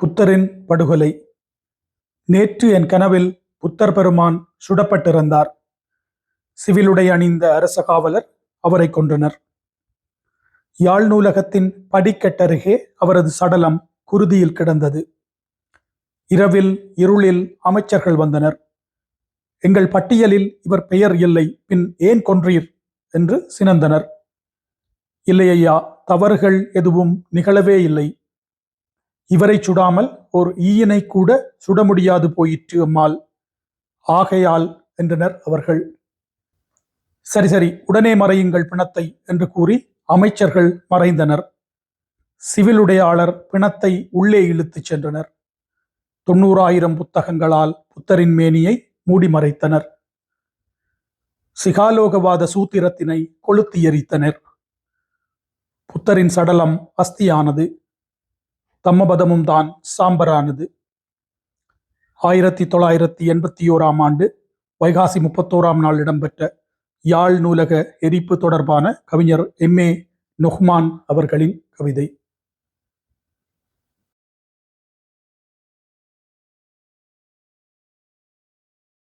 புத்தரின் படுகொலை. நேற்று என் கனவில் புத்தர் பெருமான் சுடப்பட்டிருந்தார். சிவிலுடை அணிந்த அரச காவலர் அவரை கொன்றனர். யாழ் நூலகத்தின் படிக்கட்டருகே அவரது சடலம் குருதியில் கிடந்தது. இரவில் இருளில் அமைச்சர்கள் வந்தனர். எங்கள் பட்டியலில் இவர் பெயர் இல்லை, பின் ஏன் கொன்றீர் என்று சினந்தனர். இல்லை ஐயா, தவறுகள் எதுவும் நிகழவே இல்லை. இவரை சுடாமல் ஓர் ஈயினை கூட சுட முடியாது போயிற்று அம்மாள். ஆகையால் என்றனர் அவர்கள். சரி சரி, உடனே மறையுங்கள் பிணத்தை என்று கூறி அமைச்சர்கள் மறைந்தனர். சிவிலுடையாளர் பிணத்தை உள்ளே இழுத்துச் சென்றனர். 90,000 புத்தகங்களால் புத்தரின் மேனியை மூடி மறைத்தனர். சிகாலோகவாத சூத்திரத்தினை கொளுத்தி எரித்தனர். புத்தரின் சடலம் அஸ்தியானது. தம்மபதமும் தான் சாம்பரானது. 1981ஆம் ஆண்டு வைகாசி 31ஆம் நாள் இடம்பெற்ற யாழ் நூலக எரிப்பு தொடர்பான கவிஞர் M.A. நொஹ்மான் அவர்களின் கவிதை.